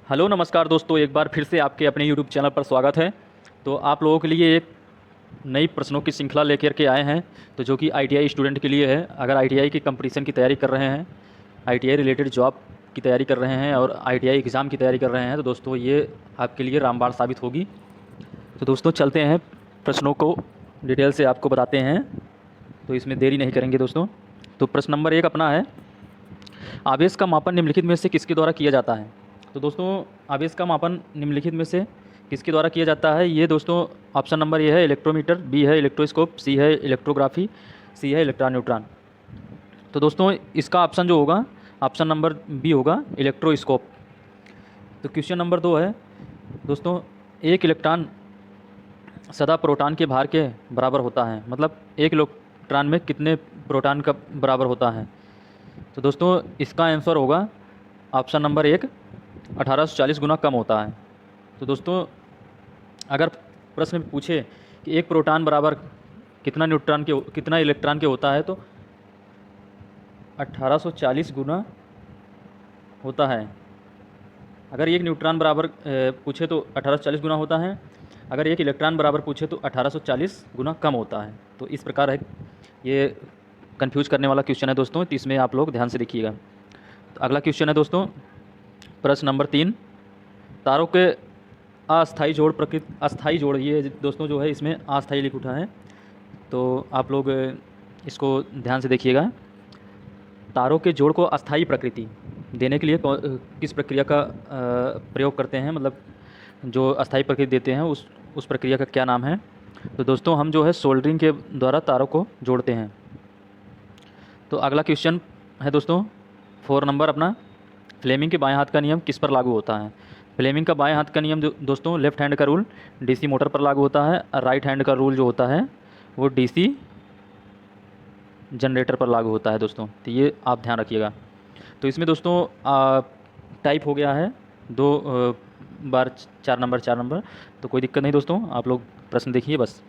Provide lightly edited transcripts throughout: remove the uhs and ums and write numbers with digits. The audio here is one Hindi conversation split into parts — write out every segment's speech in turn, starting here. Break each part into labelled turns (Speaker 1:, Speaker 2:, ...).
Speaker 1: हेलो नमस्कार दोस्तों, एक बार फिर से आपके अपने यूट्यूब चैनल पर स्वागत है। तो आप लोगों के लिए एक नई प्रश्नों की श्रृंखला लेकर के आए हैं, तो जो कि आईटीआई स्टूडेंट के लिए है। अगर आईटीआई की कंपटीशन की तैयारी कर रहे हैं, आईटीआई रिलेटेड जॉब की तैयारी कर रहे हैं और आईटीआई एग्ज़ाम की तैयारी कर रहे हैं, तो दोस्तों ये आपके लिए रामबाण साबित होगी। तो दोस्तों चलते हैं, प्रश्नों को डिटेल से आपको बताते हैं, तो इसमें देरी नहीं करेंगे दोस्तों। तो प्रश्न नंबर 1 अपना है, आवेश का मापन निम्नलिखित में से किसके द्वारा किया जाता है। तो दोस्तों आवेश का मापन निम्नलिखित में से किसके द्वारा किया जाता है। ये दोस्तों ऑप्शन नंबर ए है इलेक्ट्रोमीटर, बी है इलेक्ट्रोस्कोप, सी है इलेक्ट्रोग्राफी, सी है इलेक्ट्रॉन न्यूट्रॉन। तो दोस्तों इसका ऑप्शन जो होगा, ऑप्शन नंबर बी होगा इलेक्ट्रोस्कोप। तो क्वेश्चन नंबर 2 है दोस्तों, एक इलेक्ट्रॉन सदा प्रोटॉन के भार के बराबर होता है, मतलब एक इलेक्ट्रॉन में कितने प्रोटॉन का बराबर होता है। तो दोस्तों इसका आंसर होगा ऑप्शन नंबर 1, 1840 गुना कम होता है। तो दोस्तों अगर प्रश्न में पूछे कि एक प्रोटॉन बराबर कितना इलेक्ट्रॉन के होता है, तो 1840 गुना होता है। अगर एक न्यूट्रॉन बराबर पूछे तो 1840 गुना होता है, अगर एक इलेक्ट्रॉन बराबर पूछे तो 1840 गुना कम होता है। तो इस प्रकार है, ये कंफ्यूज करने वाला क्वेश्चन है दोस्तों, तो इसमें आप लोग ध्यान से देखिएगा। तो अगला क्वेश्चन है दोस्तों, प्रश्न नंबर 3, तारों के अस्थायी जोड़, ये दोस्तों जो है इसमें अस्थायी लिख उठा है, तो आप लोग इसको ध्यान से देखिएगा। तारों के जोड़ को अस्थायी प्रकृति देने के लिए किस प्रक्रिया का प्रयोग करते हैं, मतलब जो अस्थायी प्रकृति देते हैं उस प्रक्रिया का क्या नाम है। तो दोस्तों हम जो है सोल्डरिंग के द्वारा तारों को जोड़ते हैं। तो अगला क्वेश्चन है दोस्तों 4 नंबर अपना, फ्लेमिंग के बाएं हाथ का नियम किस पर लागू होता है। फ्लेमिंग का बाएं हाथ का नियम जो दोस्तों, लेफ्ट हैंड का रूल डीसी मोटर पर लागू होता है, और राइट हैंड का रूल जो होता है वो डीसी जनरेटर पर लागू होता है दोस्तों। तो ये आप ध्यान रखिएगा। तो इसमें दोस्तों टाइप हो गया है 2 बार 4 नंबर, तो कोई दिक्कत नहीं दोस्तों, आप लोग प्रश्न देखिए बस।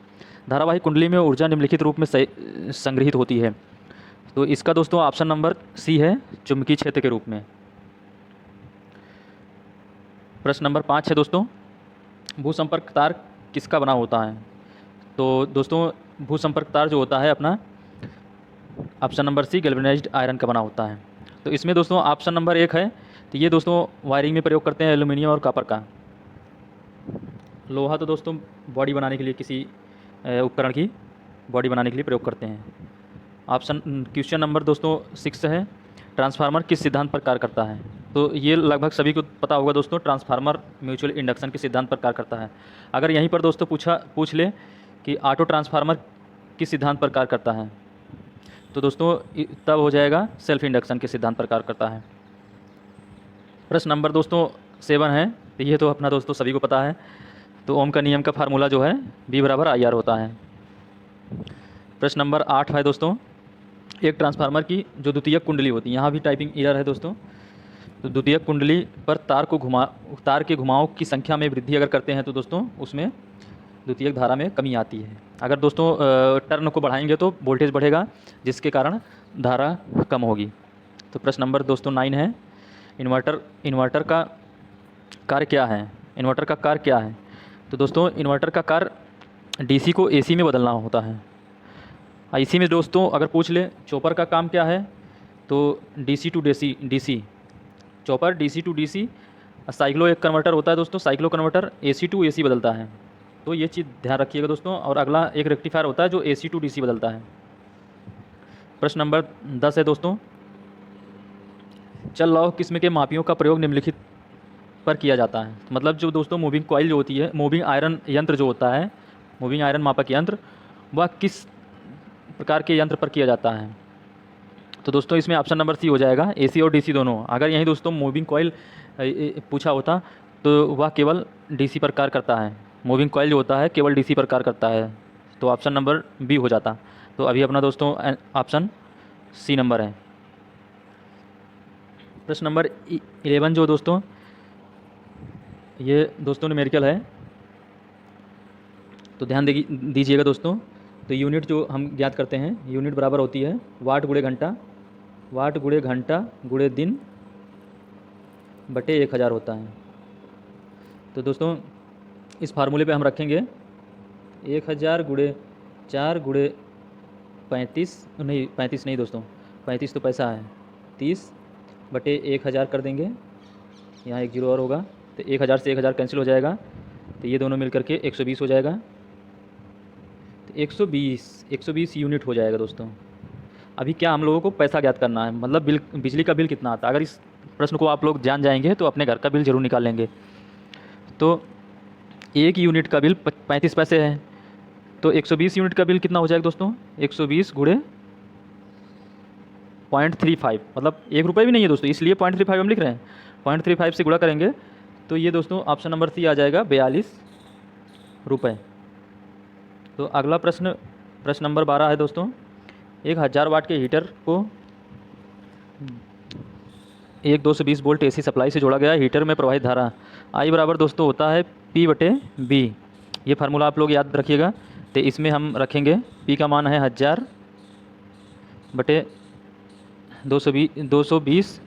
Speaker 1: धारावाहिक कुंडली में ऊर्जा निम्नलिखित रूप में संग्रहित होती है। तो इसका दोस्तों ऑप्शन नंबर सी है चुंबकीय क्षेत्र के रूप में। प्रश्न नंबर 5 है दोस्तों, भूसंपर्क तार किसका बना होता है। तो दोस्तों भूसंपर्क तार जो होता है अपना, option number C galvanized iron का बना होता है। तो इसमें दोस्तों ऑप्शन नंबर 1 है, तो ये दोस्तों वायरिंग में प्रयोग करते हैं एल्यूमिनियम और कॉपर का। लोहा तो दोस्तों बॉडी बनाने के लिए, किसी उपकरण की बॉडी बनाने के लिए प्रयोग करते हैं। क्वेश्चन नंबर दोस्तों 6 है, ट्रांसफार्मर किस सिद्धांत पर कार्य करता है। तो ये लगभग सभी को पता होगा दोस्तों, ट्रांसफार्मर म्यूचुअल इंडक्शन के सिद्धांत पर कार्य करता है। अगर यहीं पर दोस्तों पूछ ले कि ऑटो ट्रांसफार्मर किस सिद्धांत पर कार्य करता है, तो दोस्तों तब हो जाएगा सेल्फ इंडक्शन के सिद्धांत पर कार्य करता है। प्रश्न नंबर दोस्तों 7 है, तो ये तो अपना दोस्तों सभी को पता है। तो ओम का नियम का फार्मूला जो है V = IR होता है। प्रश्न नंबर 8 है दोस्तों, एक ट्रांसफार्मर की जो द्वितीयक कुंडली होती है, यहाँ भी टाइपिंग एरर है दोस्तों। तो द्वितीयक कुंडली पर तार के घुमाव की संख्या में वृद्धि अगर करते हैं, तो दोस्तों उसमें द्वितीयक धारा में कमी आती है। अगर दोस्तों टर्न को बढ़ाएंगे तो वोल्टेज बढ़ेगा, जिसके कारण धारा कम होगी। तो प्रश्न नंबर दोस्तों 9 है, इन्वर्टर का कार्य क्या है। इन्वर्टर का कार्य क्या है। तो दोस्तों इन्वर्टर का कार्य डीसी को एसी में बदलना होता है। इसी में दोस्तों अगर पूछ ले चॉपर का काम क्या है, तो DC to DC chopper, DC to DC. Cyclo एक कन्वर्टर होता है दोस्तों, cyclo converter AC to AC बदलता है। तो ये चीज़ ध्यान रखिएगा दोस्तों। और अगला एक रेक्टिफायर होता है जो एसी टू डीसी बदलता है। प्रश्न नंबर 10 है दोस्तों, चल लौह किस्म के मापियों का प्रयोग निम्नलिखित पर किया जाता है। मतलब जो दोस्तों मूविंग कॉइल जो होती है, मूविंग आयरन यंत्र जो होता है, मूविंग आयरन मापक यंत्र, वह किस प्रकार के यंत्र पर किया जाता है। तो दोस्तों इसमें ऑप्शन नंबर सी हो जाएगा, एसी और डीसी दोनों। अगर यहीं दोस्तों मूविंग कॉइल पूछा होता तो वह केवल डीसी पर कार्य करता है। मूविंग कॉइल जो होता है केवल डीसी पर कार्य करता है, तो ऑप्शन नंबर बी हो जाता। तो अभी अपना दोस्तों ऑप्शन सी नंबर है। प्रश्न नंबर 11 जो दोस्तों, ये दोस्तों न्यूमेरिकल है, तो ध्यान दीजिएगा दोस्तों। तो यूनिट जो हम ज्ञात करते हैं, यूनिट बराबर होती है वाट गुणे घंटा गुणे दिन बटे 1000 होता है। तो दोस्तों इस फार्मूले पे हम रखेंगे 1000 गुणे 4 गुणे 35, नहीं 35 नहीं दोस्तों, 35 तो पैसा है, 30 बटे 1000 कर देंगे, यहाँ एक जीरो और होगा, तो 1000 से 1000 कैंसिल हो जाएगा, तो ये दोनों मिल करके 120 हो जाएगा। तो 120 यूनिट हो जाएगा दोस्तों। अभी क्या हम लोगों को पैसा ज्ञात करना है, मतलब बिल, बिजली का बिल कितना आता है। अगर इस प्रश्न को आप लोग जान जाएंगे तो अपने घर का बिल ज़रूर निकाल लेंगे। तो 1 यूनिट का बिल 35 पैसे है, तो 120 यूनिट का बिल कितना हो जाएगा दोस्तों, 120 गुणे 0.35, मतलब 1 रुपये भी नहीं है दोस्तों, इसलिए 0.35 हम लिख रहे हैं। 0.35 से गुणा करेंगे तो ये दोस्तों ऑप्शन नंबर सी आ जाएगा 42 रुपये। तो अगला प्रश्न नंबर 12 है दोस्तों। 1000 वाट के हीटर को एक 220 वोल्ट एसी सप्लाई से जोड़ा गया है। हीटर में प्रवाहित धारा आई बराबर दोस्तों होता है P बटे B। ये फार्मूला आप लोग याद रखिएगा। तो इसमें हम रखेंगे P का मान है 1000 बटे 220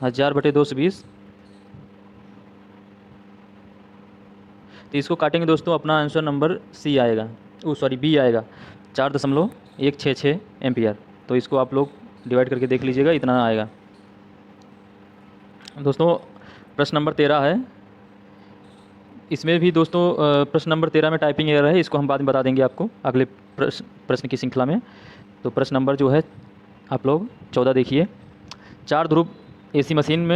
Speaker 1: 1000 बटे 220। तो इसको काटेंगे दोस्तों, अपना आंसर नंबर सी आएगा, बी आएगा 4.166 एम्पियर। तो इसको आप लोग डिवाइड करके देख लीजिएगा, इतना आएगा दोस्तों। प्रश्न नंबर 13 है। इसमें भी दोस्तों प्रश्न नंबर 13 में टाइपिंग एरर है, इसको हम बाद में बता देंगे आपको अगले प्रश्न की श्रृंखला में। तो प्रश्न नंबर जो है आप लोग 14 देखिए। 4 ध्रुव एसी मशीन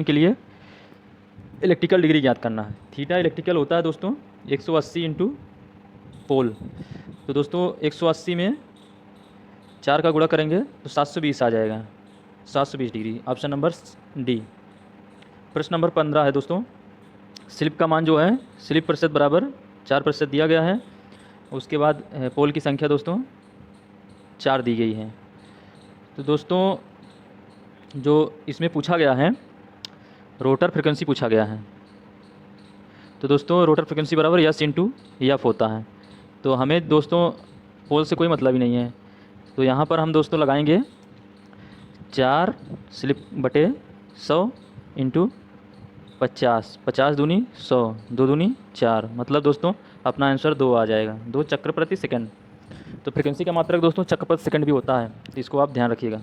Speaker 1: के लिए इलेक्ट्रिकल डिग्री ज्ञात करना है। थीटा इलेक्ट्रिकल होता है दोस्तों 180 इंटू पोल। तो दोस्तों 180 में 4 का गुणा करेंगे तो 720 आ जाएगा, 720 डिग्री। Option number D. प्रश्न नंबर 15 है दोस्तों। स्लिप का मान जो है, स्लिप प्रतिशत बराबर 4% दिया गया है। उसके बाद पोल की संख्या दोस्तों 4 दी गई है। तो दोस्तों जो इसमें पूछा गया है रोटर फ्रिक्वेंसी पूछा गया है। तो दोस्तों रोटर फ्रिक्वेंसी बराबर यस इंटू एफ होता है। तो हमें दोस्तों पोल से कोई मतलब ही नहीं है। तो यहाँ पर हम दोस्तों लगाएंगे 4 स्लिप बटे 100 इंटू 50, 50 दूनी 100, 2 दूनी 4, मतलब दोस्तों अपना आंसर 2 आ जाएगा, 2 चक्र प्रति सेकंड। तो फ्रिक्वेंसी का मात्रक दोस्तों चक्र प्रति सेकंड भी होता है, तो इसको आप ध्यान रखिएगा।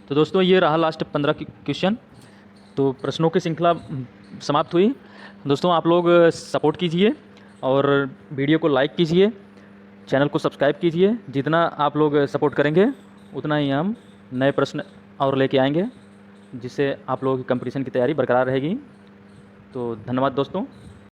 Speaker 1: तो दोस्तों ये रहा लास्ट 15 क्वेश्चन। तो प्रश्नों की श्रृंखला समाप्त हुई। दोस्तों आप लोग सपोर्ट कीजिए और वीडियो को लाइक कीजिए, चैनल को सब्सक्राइब कीजिए। जितना आप लोग सपोर्ट करेंगे उतना ही हम नए प्रश्न और लेके आएंगे, जिससे आप लोगों की कंपटीशन की तैयारी बरकरार रहेगी। तो धन्यवाद दोस्तों।